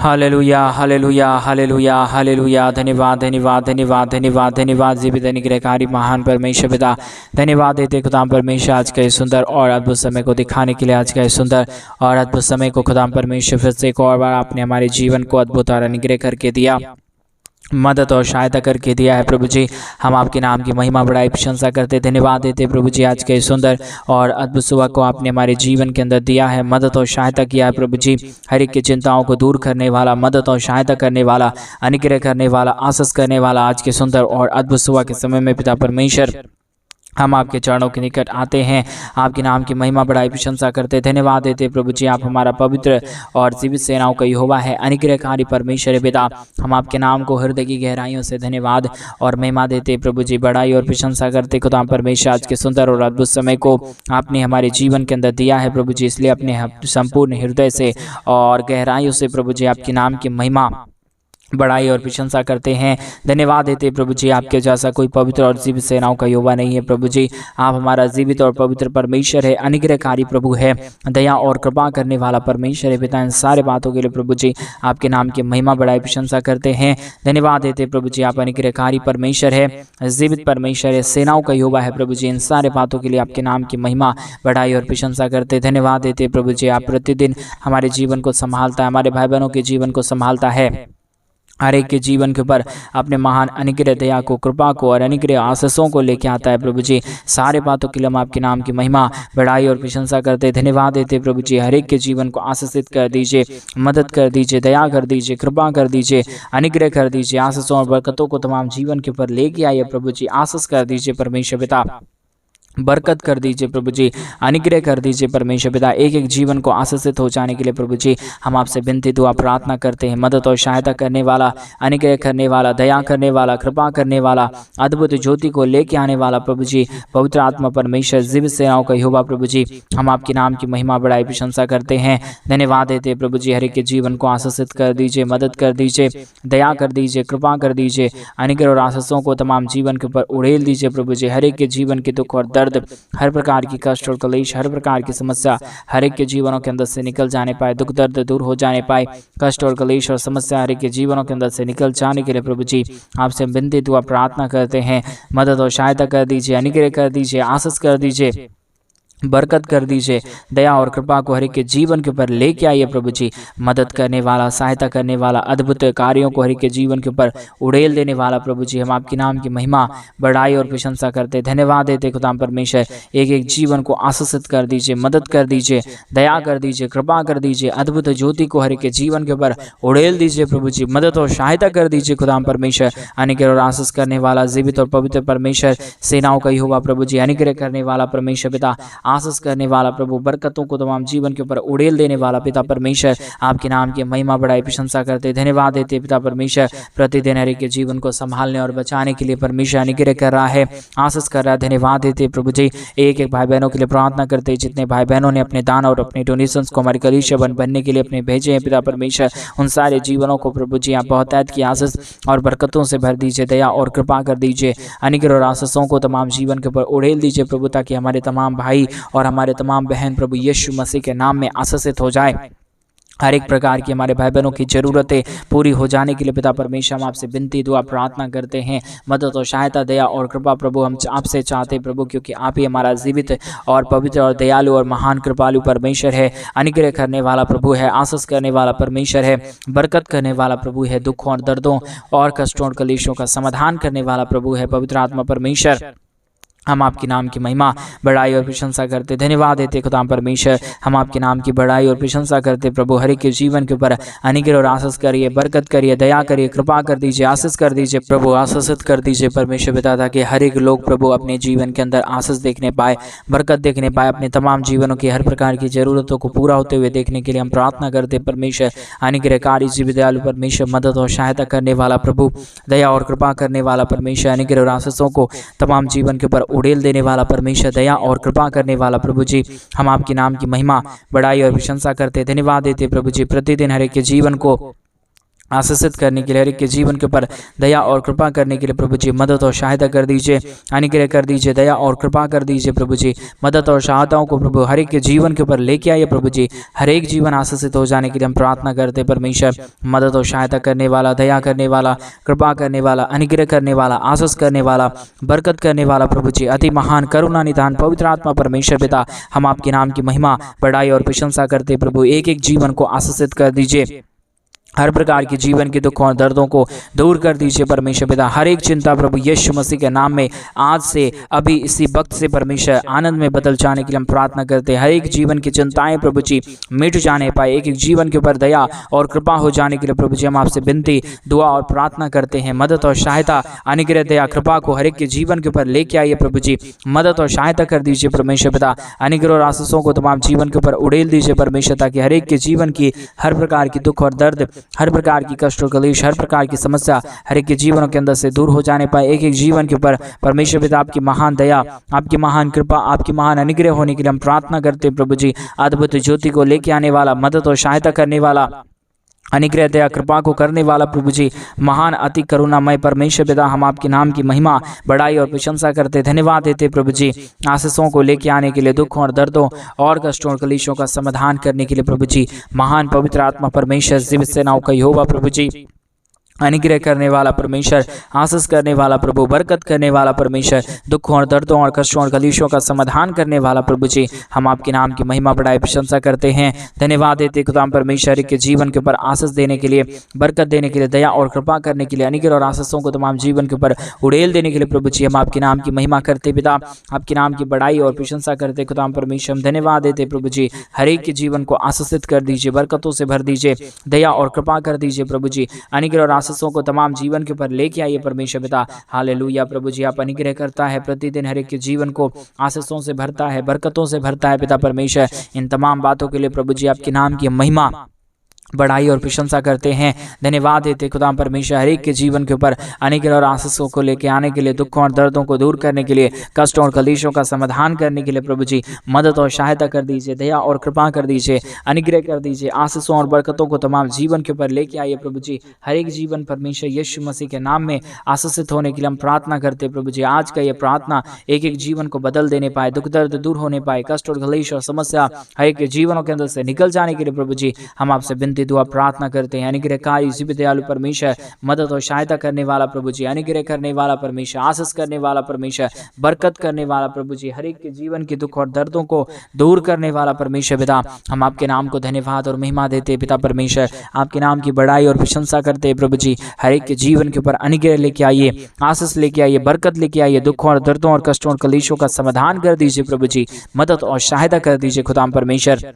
Hallelujah hallelujah hallelujah hallelujah. धन्यवाद धन्यवाद धन्यवाद धन्यवाद धन्यवाद जीवित अनुग्रहकारी महान परमेश्वर पिता, धन्यवाद देते खुदाम परमेश्वर आज का इस सुंदर और अद्भुत समय को दिखाने के लिए, आज का इस सुंदर और अद्भुत समय को खुदाम परमेश्वर फिर से एक और बार आपने हमारे जीवन को अद्भुत और अनुग्रह करके दिया, मदद और सहायता करके दिया है प्रभु जी। हम आपके नाम की महिमा बड़ाई प्रशंसा करते, धन्यवाद देते प्रभु जी। आज के सुंदर और अद्भुत सुबह को आपने हमारे जीवन के अंदर दिया है, मदद और सहायता किया है प्रभु जी। हर एक की चिंताओं को दूर करने वाला, मदद और सहायता करने वाला, अनुग्रह करने वाला, आशीष करने वाला, आज के सुंदर और अद्भुत सुबह के समय में पिता परमेश्वर हम आपके चरणों के निकट आते हैं, आपके नाम की महिमा बड़ाई प्रशंसा करते, धन्यवाद देते प्रभु जी। आप हमारा पवित्र और जीवित सेनाओं का यहोवा है, अनुग्रहकारी परमेश्वर पिता। हम आपके नाम को हृदय की गहराइयों से धन्यवाद और महिमा देते प्रभु जी, बड़ाई और प्रशंसा करते खुदा परमेश्वर। आज के सुंदर और अद्भुत समय को आपने हमारे जीवन के अंदर दिया है प्रभु जी, इसलिए अपने संपूर्ण हृदय से और गहराइयों से प्रभु जी आपके नाम की महिमा बड़ाई और प्रशंसा करते हैं, धन्यवाद देते प्रभु जी। आपके जैसा कोई पवित्र और जीवित सेनाओं का यहोवा नहीं है प्रभु जी। आप हमारा जीवित और पवित्र परमेश्वर है, अनुग्रहकारी प्रभु है, दया और कृपा करने वाला परमेश्वर है पिता। इन सारे बातों के लिए प्रभु जी आपके नाम की महिमा बड़ाई प्रशंसा करते हैं, धन्यवाद देते प्रभु जी। आप अनुग्रहकारी परमेश्वर है, जीवित परमेश्वर है, सेनाओं का यहोवा है प्रभु जी। इन सारे बातों के लिए आपके नाम की महिमा बड़ाई और प्रशंसा करते, धन्यवाद देते प्रभु जी। आप प्रतिदिन हमारे जीवन को संभालता है, हमारे भाई बहनों के जीवन को संभालता है, हर एक के जीवन के ऊपर अपने महान अनुग्रह, दया को, कृपा को और अनुग्रह आशीषों को लेके आता है प्रभु जी। सारे बातों के लिए हम आपके नाम की महिमा बड़ाई और प्रशंसा करते, धन्यवाद देते प्रभु जी। हर एक के जीवन को आशीषित कर दीजिए, मदद कर दीजिए, दया कर दीजिए, कृपा कर दीजिए, अनुग्रह कर दीजिए, आशीषों और बरकतों को तमाम जीवन के ऊपर लेके आइए प्रभु जी। आशीष कर दीजिए परमेश्वर पिता, बरकत कर दीजिए प्रभु जी, अनुग्रह कर दीजिए परमेश्वर पिता। एक एक जीवन को आशीषित हो जाने के लिए प्रभु जी हम आपसे विनती दुआ प्रार्थना करते हैं। मदद और सहायता करने वाला, अनुग्रह करने वाला, दया करने वाला, कृपा करने वाला, अद्भुत ज्योति को लेके आने वाला प्रभु जी, पवित्र आत्मा परमेश्वर, जीवित सेनाओं का यहोवा प्रभु जी। हम आपके नाम की महिमा बड़ाई प्रशंसा करते हैं, धन्यवाद देते प्रभु जी। हर एक के जीवन को आशीषित कर दीजिए, मदद कर दीजिए, दया कर दीजिए, कृपा कर दीजिए, अनुग्रह और आशीषों को तमाम जीवन के ऊपर उड़ेल दीजिए प्रभु जी। हर एक के जीवन के दुख और दर्द, हर प्रकार की कष्ट और कलेश, हर प्रकार की समस्या हर एक के जीवनों के अंदर से निकल जाने पाए, दुख दर्द दूर हो जाने पाए, कष्ट और कलेश और समस्या हर एक के जीवनों के अंदर से निकल जाने के लिए प्रभु जी आपसे विनती दुआ प्रार्थना करते हैं। मदद और सहायता कर दीजिए, अनुग्रह कर दीजिए, आशीष कर दीजिए, बरकत कर दीजिए, दया और कृपा को हर एक के जीवन के ऊपर लेके आइए प्रभु जी। मदद करने वाला, सहायता करने वाला, अद्भुत कार्यों को हर एक के जीवन के ऊपर उड़ेल देने वाला प्रभु जी। हम आपके नाम की महिमा बड़ाई और प्रशंसा करते, धन्यवाद देते खुदाम परमेश्वर। एक एक जीवन को आशीषित कर दीजिए, मदद कर दीजिए, दया कर दीजिए, कृपा कर दीजिए, अद्भुत ज्योति को हर एक के जीवन के ऊपर उड़ेल दीजिए प्रभु जी। मदद और सहायता कर दीजिए खुदाम परमेश्वर। अनुग्रह और आशीष करने वाला, जीवित और पवित्र परमेश्वर, सेनाओं का यहोवा प्रभु जी, अनुग्रह करने वाला परमेश्वर पिता, आशीष करने वाला प्रभु, बरकतों को तमाम जीवन के ऊपर उड़ेल देने वाला पिता परमेश्वर। आपके नाम की महिमा बड़ाई प्रशंसा करते, धन्यवाद देते पिता परमेश्वर। प्रतिदिन हर एक के जीवन को संभालने और बचाने के लिए परमेश्वर अनुग्रह कर रहा है, आशीष कर रहा है, धन्यवाद देते प्रभु जी। एक एक भाई बहनों के लिए प्रार्थना करते, जितने भाई बहनों ने अपने दान और अपने डोनेशंस को हमारी कलीसिया बनने के लिए अपने भेजे हैं पिता परमेश्वर, उन सारे जीवनों को प्रभु जी आप बहुतायत की आशीष और बरकतों से भर दीजिए, दया और कृपा कर दीजिए, अनुग्रह और आशीषों को तमाम जीवन के ऊपर उड़ेल दीजिए प्रभु, ताकि हमारे तमाम भाई और हमारे तमाम बहन प्रभु यीशु मसीह के नाम में आशीषित हो जाए। हर एक प्रकार की हमारे भाई बहनों की जरूरतें पूरी हो जाने के लिए पिता परमेश्वर हम आपसे विनती दुआ प्रार्थना करते हैं। मदद और सहायता, दया और कृपा प्रभु हम आपसे चाहते हैं प्रभु, क्योंकि आप ही हमारा जीवित और पवित्र और दयालु और महान कृपालु परमेश्वर है, अनुग्रह करने वाला प्रभु है, आशीष करने वाला परमेश्वर है, बरकत करने वाला प्रभु है, दुखों और दर्दों और कष्टों और कलेशों का समाधान करने वाला प्रभु है, पवित्र आत्मा परमेश्वर। हम आपके नाम की महिमा बड़ाई और प्रशंसा करते, धन्यवाद देते खुदाम परमेश्वर। हम आपके नाम की बड़ाई और प्रशंसा करते प्रभु, हर एक के जीवन के ऊपर अनुग्रह और आशीष करिए, बरकत करिए, दया करिए, कृपा कर दीजिए, आशीष कर दीजिए प्रभु, आशीषित कर दीजिए परमेश्वर पिता, ताकि हर एक लोग प्रभु अपने जीवन के अंदर आशीष देखने पाए, बरकत देखने पाए, अपने तमाम जीवनों की हर प्रकार की जरूरतों को पूरा होते हुए देखने के लिए हम प्रार्थना करते परमेश्वर। अनुग्रहकारी, जीवित, दयालु परमेश्वर, मदद और सहायता करने वाला प्रभु, दया और कृपा करने वाला परमेश्वर, अनुग्रह और आशीषों को तमाम जीवन के ऊपर उड़ेल देने वाला परमेश्वर, दया और कृपा करने वाला प्रभु जी। हम आपके नाम की महिमा बड़ाई और प्रशंसा करते, धन्यवाद देते प्रभु जी। प्रतिदिन हर एक के जीवन को आशीषित करने के लिए, हर एक के जीवन के ऊपर दया और कृपा करने के लिए प्रभु जी मदद और सहायता कर दीजिए, अनुग्रह कर दीजिए, दया और कृपा कर दीजिए प्रभु जी। मदद और सहायताओं को प्रभु हर एक के जीवन के ऊपर लेके आइए प्रभु जी। हर एक जीवन आशीषित हो जाने के लिए हम प्रार्थना करते परमेश्वर। मदद और सहायता करने वाला, दया करने वाला, कृपा करने वाला, अनुग्रह करने वाला, आशीष करने वाला, बरकत करने वाला प्रभु जी, अति महान करुणा निधान पवित्र आत्मा परमेश्वर पिता, हम आपके नाम की महिमा, बड़ाई और प्रशंसा करते प्रभु। एक एक जीवन को आशीषित कर दीजिए, हर प्रकार के जीवन के दुखों और दर्दों को दूर कर दीजिए परमेश्वर पिता। हर एक चिंता प्रभु यीशु मसीह के नाम में आज से, अभी इसी वक्त से परमेश्वर आनंद में बदल जाने के लिए हम प्रार्थना करते हैं। हर एक जीवन की चिंताएं प्रभु जी मिट जाने पाए, एक एक जीवन के ऊपर दया और कृपा हो जाने के लिए प्रभु जी हम आपसे विनती, दुआ और प्रार्थना करते हैं। मदद और सहायता, अनुग्रह, दया, कृपा को हर एक के जीवन के ऊपर लेके आइए प्रभु जी। मदद और सहायता कर दीजिए परमेश्वर पिता। अनुग्रह और आशीषों को तमाम जीवन के ऊपर उड़ेल दीजिए परमेश्वर, ताकि हर एक के जीवन की हर प्रकार की दुख और दर्द, हर प्रकार की कष्ट और कलेश, हर प्रकार की समस्या हर एक के जीवनों के अंदर से दूर हो जाने पाए। एक एक जीवन के ऊपर परमेश्वर पिता आपकी महान दया, आपकी महान कृपा, आपकी महान अनुग्रह होने के लिए हम प्रार्थना करते हैं प्रभु जी। अद्भुत ज्योति को लेके आने वाला, मदद और सहायता करने वाला, अनुग्रह, दया, कृपा को करने वाला प्रभु जी, महान अति करुणामय परमेश्वर पिता, हम आपके नाम की महिमा, बड़ाई और प्रशंसा करते, धन्यवाद देते प्रभु जी। आशीषों को लेके आने के लिए, दुखों और दर्दों और कष्टों और कलेशों का समाधान करने के लिए प्रभु जी, महान पवित्र आत्मा परमेश्वर, जीवित सेनाओं का यहोवा प्रभु जी, अनुग्रह करने वाला परमेश्वर, आशीष करने वाला प्रभु, बरकत करने वाला परमेश्वर, दुखों और दर्दों और कष्टों और कलेशों का समाधान करने वाला प्रभु जी, हम आपके नाम की महिमा, बड़ाई, प्रशंसा करते हैं, धन्यवाद देते खुदाम परमेश्वर के जीवन के ऊपर आशीष देने के लिए, बरकत देने के लिए, दया और कृपा करने के लिए, अनुग्रह और आशीषों को तमाम जीवन के ऊपर उड़ेल देने के लिए प्रभु जी, हम आपके नाम की महिमा करते पिता, आपके नाम की बड़ाई और प्रशंसा करते खुदाम परमेश्वर। हम धन्यवाद देते प्रभु जी, हर एक के जीवन को आशीषित कर दीजिए, बरकतों से भर दीजिए, दया और कृपा कर दीजिए प्रभु जी। अनुग्रह और आशीषों को तमाम जीवन के ऊपर लेके आइए परमेश्वर पिता। हालेलुया प्रभु जी, आप अनुग्रह करता है, प्रतिदिन हर एक के जीवन को आशीषों से भरता है, बरकतों से भरता है पिता परमेश्वर। इन तमाम बातों के लिए प्रभु जी आपके नाम की महिमा, बड़ाई और प्रशंसा करते हैं, धन्यवाद देते खुदा परमेश्वर। हर एक के जीवन के ऊपर अनुग्रह और आशीषों को लेके आने के लिए, दुखों और दर्दों को दूर करने के लिए, कष्टों और कलेशों का समाधान करने के लिए प्रभु जी मदद और सहायता कर दीजिए, दया और कृपा कर दीजिए, अनुग्रह कर दीजिए, आशीषों और बरकतों को तमाम जीवन के ऊपर लेके आइए प्रभु जी। हर एक जीवन परमेश्वर यीशु मसीह के नाम में आशीषित होने के लिए हम प्रार्थना करते प्रभु जी। आज का ये प्रार्थना एक एक जीवन को बदल देने पाए, दुख दर्द दूर होने पाए, कष्ट और कलेश और समस्या हर एक के जीवनों के अंदर से निकल जाने के लिए प्रभु जी हम आपसे विनती, दुआ, प्रार्थना करते हैं। अनुग्रहकारी, जीवित, दयालु परमेश्वर, मदद और सहायता करने वाला प्रभु जी, अनुग्रह करने वाला परमेश्वर, आशीष करने वाला परमेश्वर, बरकत करने वाला प्रभु जी, हर एक के जीवन के दुख और दर्दों को दूर करने वाला परमेश्वर पिता, हम आपके नाम को धन्यवाद और महिमा देते पिता परमेश्वर। आपके नाम की बड़ाई और प्रशंसा करते प्रभु जी। हर एक के जीवन के ऊपर अनुग्रह लेके आइए, आशीष लेके आइए, बरकत लेके आइए, दुखों और दर्दों और कष्टों और कलेशों का समाधान कर दीजिए प्रभु जी, मदद और सहायता कर दीजिए खुदाम परमेश्वर।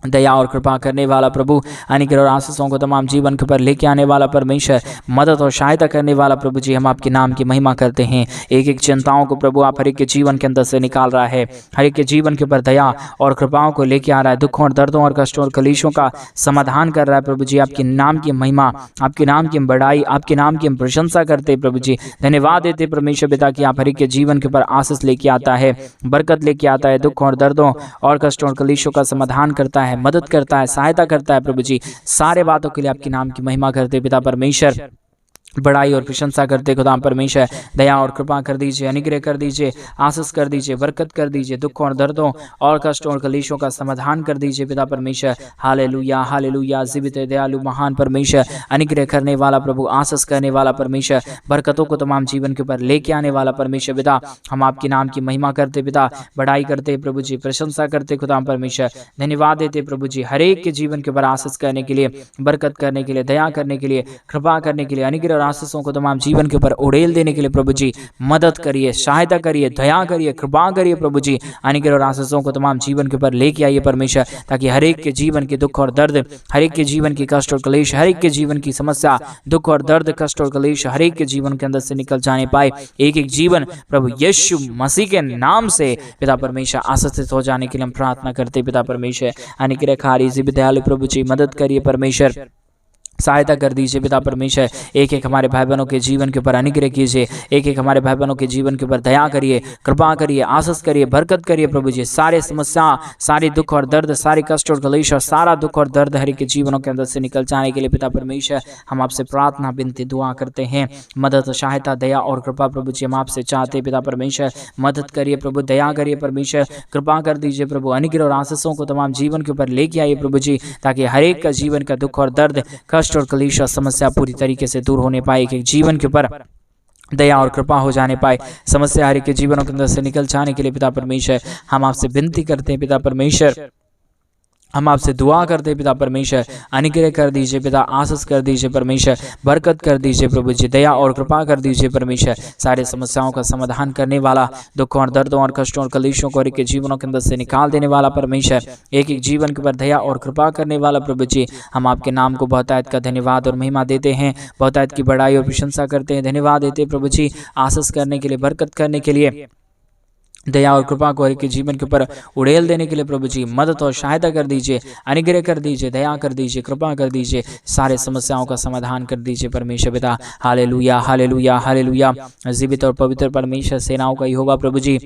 दया और कृपा करने वाला प्रभु, अनुग्रह और आशीषों को तमाम जीवन के ऊपर लेके आने वाला परमेश्वर, मदद और सहायता करने वाला प्रभु जी, हम आपके नाम की महिमा करते हैं। एक एक चिंताओं को प्रभु आप हर एक के जीवन के अंदर से निकाल रहा है, हर एक के जीवन के ऊपर दया और कृपाओं को लेके आ रहा है, दुखों और दर्दों और कष्टों और कलेशों का समाधान कर रहा है प्रभु जी। आपके नाम की महिमा, आपके नाम की बड़ाई, आपके नाम की प्रशंसा करते प्रभु जी। धन्यवाद देते परमेश्वर पिता कि आप हर एक के जीवन के ऊपर आशीष लेके आता है, बरकत लेके आता है, दुखों और दर्दों और कष्टों और कलेशों का समाधान करता है, मदद करता है, सहायता करता है प्रभु जी। सारे बातों के लिए आपके नाम की महिमा करते पिता परमेश्वर, बड़ाई और प्रशंसा करते खुदाम परमेश्वर। दया और कृपा कर दीजिए, अनुग्रह कर दीजिए, आशीष कर दीजिए, बरकत कर दीजिए, दुखों और दर्दों और कष्टों और कलेशों का समाधान कर दीजिए पिता परमेश्वर। हालेलुया, हालेलुया, जीवित, दयालु, महान परमेश्वर, अनुग्रह करने वाला प्रभु, आशीष करने वाला परमेश्वर, बरकतों को तमाम जीवन के ऊपर लेके आने वाला परमेश्वर पिता, हम आपके नाम की महिमा करते पिता, बड़ाई करते प्रभु जी, प्रशंसा करते खुदाम परमेश्वर। धन्यवाद देते प्रभु जी, हर एक के जीवन के ऊपर आशीष करने के लिए, बरकत करने के लिए, दया करने के लिए, कृपा करने के लिए, अनुग्रह आशीषों को तमाम जीवन के ऊपर उड़ेल देने के लिए प्रभु जी मदद करिए, सहायता करिए, दया करिए, कृपा करिए प्रभु जी। अनुग्रह और आशीषों को तमाम जीवन के ऊपर लेके आइए परमेश्वर, ताकि हर एक के जीवन के दुख और दर्द, हर एक के जीवन की कष्ट और कलेश, हर एक के जीवन की समस्या, दुख और दर्द, कष्ट और कलेश हर एक के जीवन के अंदर से निकल जाने पाए। एक एक जीवन प्रभु यीशु मसीह के नाम से पिता परमेश्वर आशीषित हो जाने के लिए हम प्रार्थना करते पिता परमेश्वर। अनुग्रहकारी, जीवित, दयालु प्रभु जी मदद करिए परमेश्वर, सहायता कर दीजिए पिता परमेश्वर। एक एक हमारे भाई बहनों के जीवन के ऊपर अनुग्रह कीजिए, एक एक हमारे भाई बहनों के जीवन के ऊपर दया करिए, कृपा करिए, आशीष करिए, बरकत करिए प्रभु जी। सारे समस्या, सारी दुख और दर्द, सारी कष्ट और कलेश और सारा दुख और दर्द हर एक के जीवनों के अंदर से निकल जाने के लिए पिता परमेश्वर हम आपसे प्रार्थना विनती दुआ करते हैं। मदद, सहायता, दया और कृपा प्रभु जी हम आपसे चाहते हैं पिता परमेश्वर। मदद करिए प्रभु, दया करिए परमेश्वर, कृपा कर दीजिए प्रभु। अनुग्रह और आशीषों को तमाम जीवन के ऊपर लेके आइए प्रभु जी, ताकि हर एक का जीवन का दुख और दर्द, कष्ट और कलेश और समस्या पूरी तरीके से दूर होने पाए, कि जीवन के ऊपर दया और कृपा हो जाने पाए, समस्या हर एक के जीवनों के अंदर से निकल जाने के लिए पिता परमेश्वर हम आपसे विनती करते हैं पिता परमेश्वर। हम आपसे दुआ करते हैं पिता परमेश्वर। अनुग्रह कर दीजिए पिता, आशीष कर दीजिए परमेश्वर, बरकत कर दीजिए प्रभु जी, दया और कृपा कर दीजिए परमेश्वर। सारे समस्याओं का समाधान करने वाला, दुखों और दर्दों और कष्टों और कलेशों को के जीवनों के अंदर से निकाल देने वाला परमेश्वर, एक एक जीवन के ऊपर दया और कृपा करने वाला प्रभु जी, हम आपके नाम को बहुतायत का धन्यवाद और महिमा देते हैं, बहुतायत की बड़ाई और प्रशंसा करते हैं, धन्यवाद देते हैं प्रभु जी, आशीष करने के लिए, बरकत करने के लिए, दया और कृपा को हर एक के जीवन के ऊपर उड़ेल देने के लिए प्रभु जी मदद और सहायता कर दीजिए, अनुग्रह कर दीजिए, दया कर दीजिए, कृपा कर दीजिए, सारे समस्याओं का समाधान कर दीजिए परमेश्वर पिता। Hallelujah, hallelujah, hallelujah. जीवित और पवित्र परमेश्वर, सेनाओं का यहोवा प्रभु जी,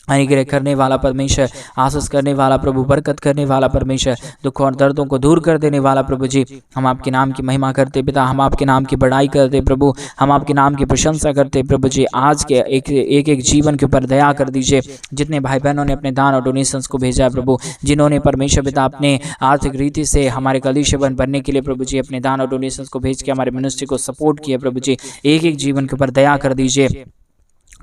अनुग्रह करने वाला परमेश्वर, आशीष करने वाला प्रभु, बरकत करने वाला परमेश्वर, दुखों और दर्दों को दूर कर देने वाला प्रभु जी, हम आपके नाम की महिमा करते पिता, हम आपके नाम की बड़ाई करते प्रभु, हम आपके नाम की प्रशंसा करते प्रभु जी। आज के एक एक जीवन के ऊपर दया कर दीजिए। जितने भाई बहनों ने अपने दान और डोनेशंस को भेजा है प्रभु, जिन्होंने परमेश्वर पिता अपने आर्थिक रीति से हमारे कलीसिया बनने के लिए प्रभु जी अपने दान और डोनेशंस को भेज के हमारे मिनिस्ट्री को सपोर्ट किया प्रभु जी, एक एक जीवन के ऊपर दया कर दीजिए,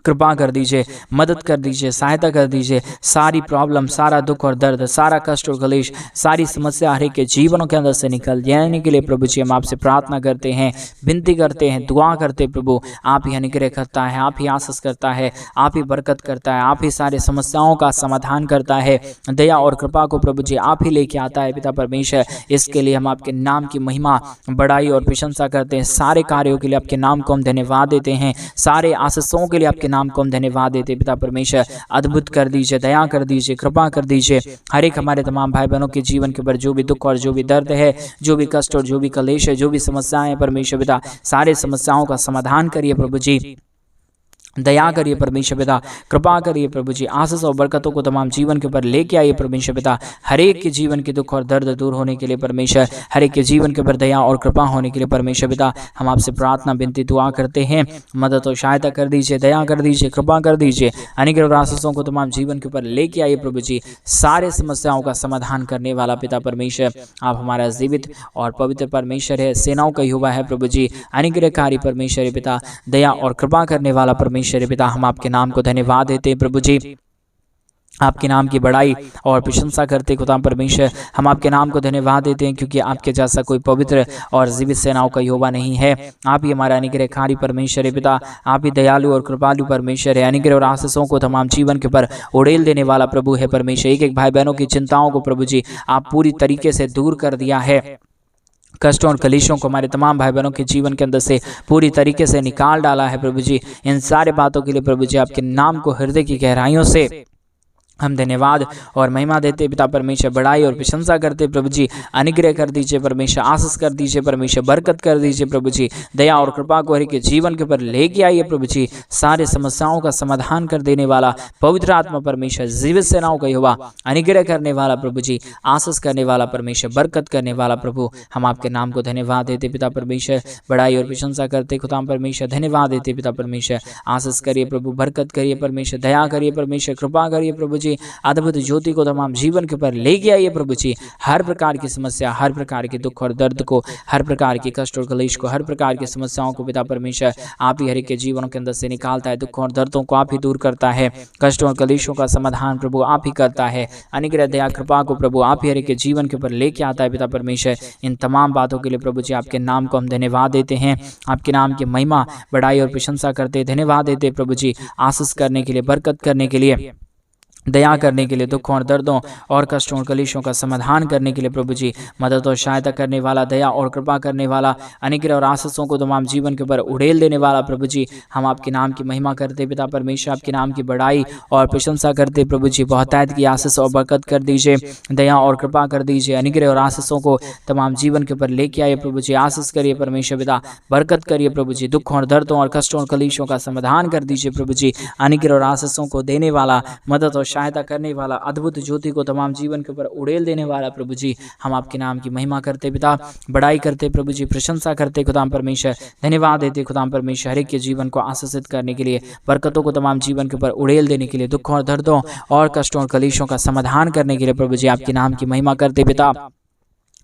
कृपा कर दीजिए, मदद कर दीजिए, सहायता कर दीजिए। सारी प्रॉब्लम, सारा दुख और दर्द, सारा कष्ट और कलेश, सारी समस्या हर एक के जीवनों के अंदर से निकल जाने के लिए प्रभु जी हम आपसे प्रार्थना करते हैं, विनती करते हैं, दुआ करते प्रभु। आप ही अनुग्रह करता है, आप ही आशीष करता है, आप ही बरकत करता है, आप ही सारे समस्याओं का समाधान करता है, दया और कृपा को प्रभु जी आप ही लेके आता है पिता परमेश्वर। इसके लिए हम आपके नाम की महिमा, बड़ाई और प्रशंसा करते हैं। सारे कार्यों के लिए आपके नाम को हम धन्यवाद देते हैं, सारे आशीषों के लिए आपके नाम को हम धन्यवाद देते पिता परमेश्वर। अद्भुत कर दीजिए, दया कर दीजिए, कृपा कर दीजिए। हर एक हमारे तमाम भाई बहनों के जीवन के ऊपर जो भी दुख और जो भी दर्द है, जो भी कष्ट और जो भी कलेश है, जो भी समस्याएं हैं परमेश्वर पिता, सारे समस्याओं का समाधान करिए प्रभु जी, दया करिए परमेश्वर पिता, कृपा करिए प्रभु जी, आशीष और बरकतों को तमाम जीवन के ऊपर लेके आइए परमेश्वर पिता। हर एक के जीवन के दुख और दर्द दूर होने के लिए परमेश्वर, हर एक के जीवन के ऊपर दया और कृपा होने के लिए परमेश्वर पिता हम आपसे प्रार्थना विनती दुआ करते हैं। मदद और सहायता कर दीजिए, दया कर दीजिए, कृपा कर दीजिए, अनुग्रह और आशीषों को तमाम जीवन के ऊपर लेके आइए प्रभु जी। सारे समस्याओं का समाधान करने वाला पिता परमेश्वर, आप हमारा जीवित और पवित्र परमेश्वर है, सेनाओं का यहोवा है प्रभु जी, अनुग्रहकारी परमेश्वर पिता, दया और कृपा करने वाला परमेश्वर पिता। हम आपके नाम को धन्यवाद देते हैं प्रभु जी, आपके नाम की बड़ाई और प्रशंसा करते खुदा परमेश्वर। हम आपके नाम को धन्यवाद देते हैं, क्योंकि आपके जैसा कोई पवित्र और जीवित सेनाओं का यहोवा नहीं है। आप ही हमारा अनुग्रहकारी परमेश्वर है पिता, आप ही दयालु और कृपालु परमेश्वर है। अनुग्रह और आशीषों को तमाम जीवन के ऊपर उड़ेल देने वाला प्रभु है परमेश्वर। एक एक भाई बहनों की चिंताओं को प्रभु जी आप पूरी तरीके से दूर कर दिया है, कष्टों और कलेशों को हमारे तमाम भाई बहनों के जीवन के अंदर से पूरी तरीके से निकाल डाला है प्रभु जी। इन सारे बातों के लिए प्रभु जी आपके नाम को हृदय की गहराइयों से हम धन्यवाद और महिमा देते पिता परमेश्वर, बड़ाई और प्रशंसा करते प्रभु जी। अनुग्रह कर दीजिए परमेश्वर, आशीष कर दीजिए परमेश्वर, बरकत कर दीजिए प्रभु जी, दया और कृपा को हर के जीवन के ऊपर लेके आइए प्रभु जी। सारे समस्याओं का समाधान कर देने वाला पवित्र आत्मा परमेश्वर, जीवित सेनाओं का यहोवा, अनुग्रह करने वाला प्रभु जी, आशीष करने वाला परमेश्वर, बरकत करने वाला प्रभु, हम आपके नाम को धन्यवाद देते पिता परमेश्वर, बड़ाई और प्रशंसा करते खुदा परमेश्वर, धन्यवाद देते पिता परमेश्वर। आशीष करिए प्रभु, बरकत करिए परमेश्वर, दया करिए परमेश्वर, कृपा करिए प्रभु जी। अद्भुत ज्योति को तमाम जीवन के ऊपर लेके आइए प्रभु जी। हर प्रकार की समस्या, हर प्रकार के दुख और दर्द को, हर प्रकार के कष्ट और कलेश को, हर प्रकार की समस्याओं को पिता परमेश्वर आप ही हर एक के जीवनों के अंदर से निकालता है। दुखों और दर्दों को आप ही दूर करता है, कष्टों और कलेशों का समाधान प्रभु आप ही करता है। अनुग्रह दया कृपा को प्रभु आप ही हर एक के जीवन के ऊपर लेके आता है पिता परमेश्वर। इन तमाम बातों के लिए प्रभु जी आपके नाम को हम धन्यवाद देते हैं, आपके नाम की महिमा, बड़ाई और प्रशंसा करते, धन्यवाद देते प्रभु जी, आशीष करने के लिए, बरकत करने के लिए, दया करने के लिए, दुखों और दर्दों और कष्टों और कलेशों का समाधान करने के लिए प्रभु जी, मदद और सहायता करने वाला, दया और कृपा करने वाला, अनुग्रह और आशीषों को तमाम जीवन के ऊपर उड़ेल देने वाला प्रभु जी, हम आपके नाम की महिमा करते पिता परमेश्वर, आपके नाम की बड़ाई और प्रशंसा करते प्रभु जी। बहुतायत की आशीष और बरकत कर दीजिए, दया और कृपा कर दीजिए, अनुग्रह और आशीषों को तमाम जीवन के ऊपर लेके आइए प्रभु जी। आशीष करिए परमेश्वर पिता, बरकत करिए प्रभु जी। दुखों और दर्दों और कष्टों और कलेशों का समाधान कर दीजिए प्रभु जी। अनुग्रह और आशीषों को देने वाला, मदद और सहायता करने वाला, अद्भुत ज्योति को तमाम जीवन के ऊपर उड़ेल देने वाला प्रभु जी, हम आपके नाम की महिमा करते पिता, बड़ाई करते प्रभु जी, प्रशंसा करते खुदाम परमेश्वर, धन्यवाद देते खुदाम परमेश्वर, हर एक के जीवन को आशीषित करने के लिए, बरकतों को तमाम जीवन के ऊपर उड़ेल देने के लिए, दुखों और दर्दों और कष्टों और कलेशों का समाधान करने के लिए प्रभु जी, आपके नाम की महिमा करते पिता,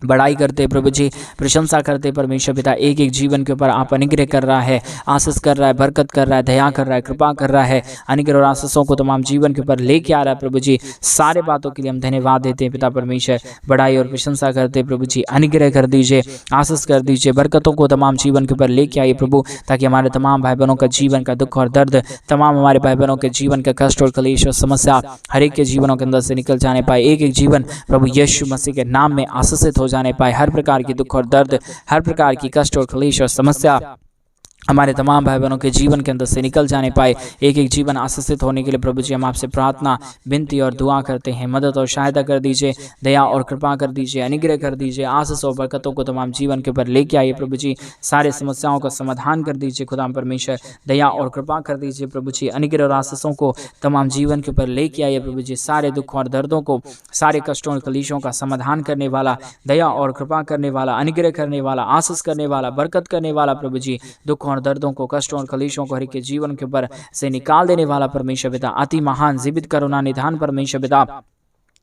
बड़ाई करते प्रभु जी, प्रशंसा करते परमेश्वर पिता। एक एक जीवन के ऊपर आप अनुग्रह कर रहा है, आशीष कर रहा है, बरकत कर रहा है, दया कर रहा है, कृपा कर रहा है, अनुग्रह और आशीषों को तमाम जीवन के ऊपर लेके आ रहा है प्रभु जी। सारे बातों के लिए हम धन्यवाद देते हैं पिता परमेश्वर, बड़ाई और प्रशंसा करते प्रभु जी। अनुग्रह कर दीजिए, आशीष कर दीजिए, बरकतों को तमाम जीवन के ऊपर लेके आइए प्रभु, ताकि हमारे तमाम भाई बहनों का जीवन का दुख और दर्द, तमाम हमारे भाई बहनों के जीवन का कष्ट और कलेश और समस्या हर एक के जीवनों के अंदर से निकल जाने पाए। एक एक जीवन प्रभु यीशु मसीह के नाम में आशीषित हो जाने पाए। हर प्रकार की दुख और दर्द, हर प्रकार की कष्ट और क्लेश और समस्या हमारे तमाम भाई बहनों के जीवन के अंदर से निकल जाने पाए। एक एक जीवन आशीषित होने के लिए प्रभु जी, हम आपसे प्रार्थना, विनती और दुआ करते हैं। मदद और सहायता कर दीजिए, दया और कृपा कर दीजिए, अनुग्रह कर दीजिए, आशीष और बरकतों को तमाम जीवन के ऊपर लेके आइए प्रभु जी। सारे समस्याओं का समाधान कर दीजिए खुदाम परमेश्वर, दया और कृपा कर दीजिए प्रभु जी। अनुग्रह और आशीषों को तमाम जीवन के ऊपर लेके आइए प्रभु जी। सारे दुखों और दर्दों को, सारे कष्टों और कलेशों का समाधान करने वाला, दया और कृपा करने वाला, अनुग्रह करने वाला, आशीष करने वाला, बरकत करने वाला प्रभु जी, दुखों और दर्दों को, कष्टों और कलेशों को हर एक के जीवन के ऊपर से निकाल देने वाला परमेश्वर पिता, अति महान जीवित करुणा निधान परमेश्वर पिता,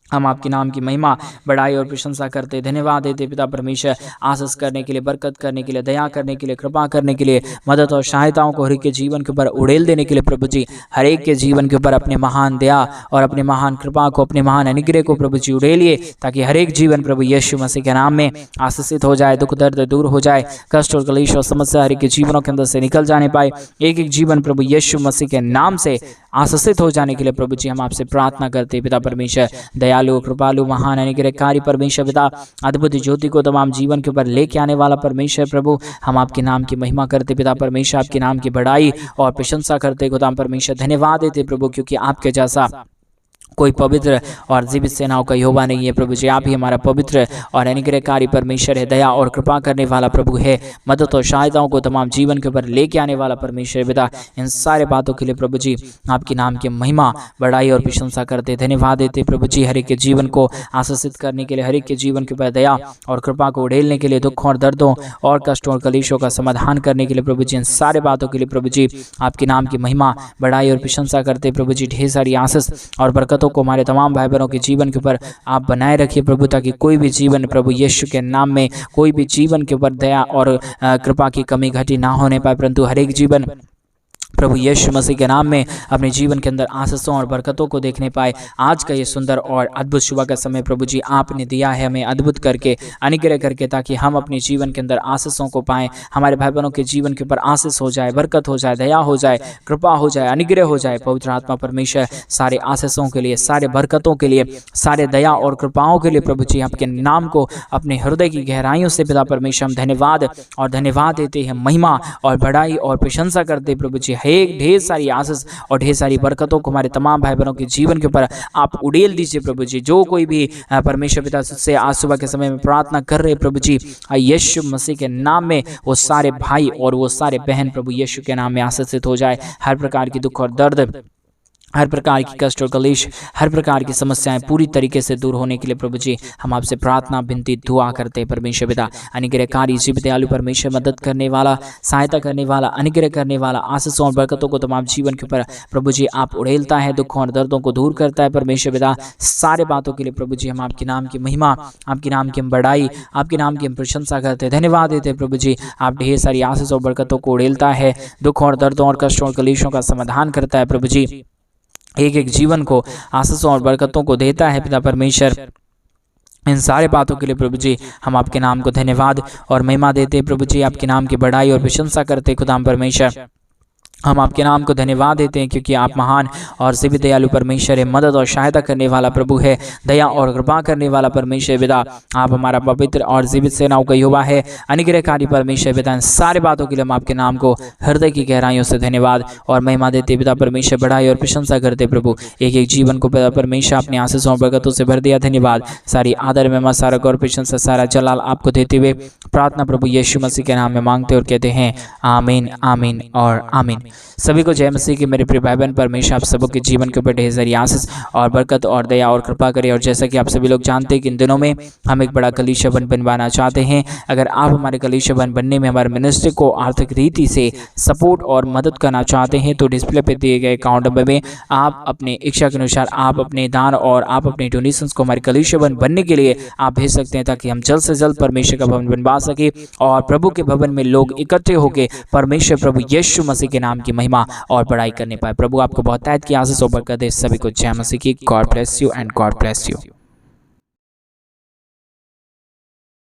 हम आपके नाम की महिमा, बड़ाई और प्रशंसा करते, धन्यवाद देते पिता परमेश्वर, आशीष करने के लिए, बरकत करने के लिए, दया करने के लिए, कृपा करने के लिए, मदद और सहायताओं को हर एक के जीवन के ऊपर उड़ेल देने के लिए प्रभु जी। हर एक के जीवन के ऊपर अपने महान दया और अपने महान कृपा को, अपने महान अनुग्रह को प्रभु जी उड़ेलिए, ताकि हर एक जीवन प्रभु यीशु मसीह के नाम में आशीषित हो जाए, दुख दर्द दूर हो जाए, कष्ट और कलेश और समस्या हर एक के जीवनों के अंदर से निकल जाने पाए। एक एक जीवन प्रभु यीशु मसीह के नाम से आशीषित हो जाने के लिए प्रभु जी, हम आपसे प्रार्थना करते पिता परमेश्वर, दयालु, कृपालु, महान, अनुग्रहकारी परमेश्वर पिता, अद्भुत ज्योति को तमाम जीवन के ऊपर लेके आने वाला परमेश्वर प्रभु, हम आपके नाम की महिमा करते पिता परमेश्वर, आपके नाम की बड़ाई और प्रशंसा करते खुदा परमेश्वर, धन्यवाद देते प्रभु, क्योंकि आपके जैसा कोई पवित्र और जीवित सेनाओं का यहोवा नहीं है प्रभु जी। आप ही हमारा पवित्र और अनुग्रहकारी परमेश्वर है, दया और कृपा करने वाला प्रभु है, मदद और सहायताओं को तमाम जीवन के ऊपर लेके आने वाला परमेश्वर पिता। इन सारे बातों के लिए प्रभु जी, आपके नाम की महिमा, बड़ाई और प्रशंसा करते, धन्यवाद देते प्रभु जी। हर एक के जीवन को आशीषित करने के लिए, हर एक के जीवन के ऊपर दया और कृपा को उड़ेलने के लिए, दुखों और दर्दों और कष्टों और कलेशों का समाधान करने के लिए प्रभु जी, इन सारे बातों के लिए प्रभु जी, आपके नाम की महिमा, बड़ाई और प्रशंसा करते प्रभु जी। ढेर सारी आशीष और बरकतों को हमारे तमाम भाई बहनों के जीवन के ऊपर आप बनाए रखिए प्रभु, ताकि कोई भी जीवन प्रभु यीशु के नाम में, कोई भी जीवन के ऊपर दया और कृपा की कमी घटी ना होने पाए, परंतु हर एक जीवन प्रभु यीशु मसीह के नाम में अपने जीवन के अंदर आशीषों और बरकतों को देखने पाए। आज का ये सुंदर और अद्भुत सुबह का समय प्रभु जी आपने दिया है हमें अद्भुत करके, अनुग्रह करके, ताकि हम अपने जीवन के अंदर आशीषों को पाएं। हमारे भाई बहनों के जीवन के ऊपर आशीष हो जाए, बरकत हो जाए, दया हो जाए, कृपा हो जाए, अनुग्रह हो जाए। पवित्र आत्मा परमेश्वर सारे आशीषों के लिए, सारे बरकतों के लिए, सारे दया और कृपाओं के लिए प्रभु जी, आपके नाम को अपने हृदय की गहराइयों से पिता परमेश्वर हम धन्यवाद देते हैं, महिमा और बड़ाई और प्रशंसा करते प्रभु जी। एक ढेर सारी आशीष और ढेर सारी बरकतों को हमारे तमाम भाई बहनों के जीवन के ऊपर आप उड़ेल दीजिए प्रभु जी। जो कोई भी परमेश्वर पिता से आज सुबह के समय में प्रार्थना कर रहे प्रभु जी, यीशु मसीह के नाम में वो सारे भाई और वो सारे बहन प्रभु यीशु के नाम में आशीषित हो जाए। हर प्रकार की दुख और दर्द, हर प्रकार की कष्ट और कलेश, हर प्रकार की समस्याएं पूरी तरीके से दूर होने के लिए प्रभु जी, हम आपसे प्रार्थना, विनती, दुआ करते हैं परमेश्वर पिता। अनुग्रहकारी, जीवित, दयालु परमेश्वर, मदद करने वाला, सहायता करने वाला, अनुग्रह करने वाला, आशीषों और बरकतों को तमाम जीवन के ऊपर प्रभु जी आप उड़ेलता है, दुखों और दर्दों को दूर करता है परमेश्वर पिता। सारे बातों के लिए प्रभु जी, हम आपके नाम की महिमा, आपके नाम की हम बड़ाई, आपके नाम की हम प्रशंसा करते हैं, धन्यवाद देते हैं प्रभु जी। आप ढेर सारी आशीष और बरकतों को उड़ेलता है, दुखों और दर्दों और कष्टों और कलेशों का समाधान करता है प्रभु जी। एक एक जीवन को आशीषों और बरकतों को देता है पिता परमेश्वर। इन सारे बातों के लिए प्रभु जी, हम आपके नाम को धन्यवाद और महिमा देते हैं प्रभु जी। आपके नाम की बड़ाई और प्रशंसा करते खुदा परमेश्वर। हम आपके नाम को धन्यवाद देते हैं क्योंकि आप महान और जीवित दयालु परमेश्वर है, मदद और सहायता करने वाला प्रभु है, दया और कृपा करने वाला परमेश्वर पिता। आप हमारा पवित्र और जीवित सेनाओं का युवा है, अनुग्रहकारी परमेश्वर पिता। इन सारे बातों के लिए हम आपके नाम को हृदय की गहराइयों से धन्यवाद और महिमा देते पिता परमेश्वर, बढ़ाई और प्रशंसा करते प्रभु। एक एक जीवन को पिता परमेश्वर अपने आशीषों और बरकतों से भर दिया। धन्यवाद। सारी आदर महिमा, सारा गौर, प्रशंसा, सारा जलाल आपको देते हुए प्रार्थना प्रभु यीशु मसीह के नाम में मांगते और कहते हैं आमीन, आमीन और आमीन। सभी को जय मसीह की मेरे प्रिय भाई बहन। परमेश्वर आप सबों के जीवन के ऊपर ढेर सारी आशीष और बरकत और दया और कृपा करे। और जैसा कि आप सभी लोग जानते हैं कि इन दिनों में हम एक बड़ा कलीसिया बनवाना चाहते हैं। अगर आप हमारे कलीसिया बनने में हमारे मिनिस्ट्री को आर्थिक रीति से सपोर्ट और मदद करना चाहते हैं तो डिस्प्ले पे दिए गए अकाउंट नंबर में आप अपने इच्छा के अनुसार आप अपने दान और आप अपने डोनेशंस को हमारे कलीसिया बनने के लिए आप भेज सकते हैं, ताकि हम जल्द से जल्द परमेश्वर का भवन बनवा सके और प्रभु के भवन में लोग इकट्ठे होकर परमेश्वर प्रभु यीशु मसीह के नाम की महिमा और बड़ाई करने पाए। प्रभु आपको बहुत तायत की आशीष और बरकत दे। सभी को जय मसीह की। God bless you and God bless you.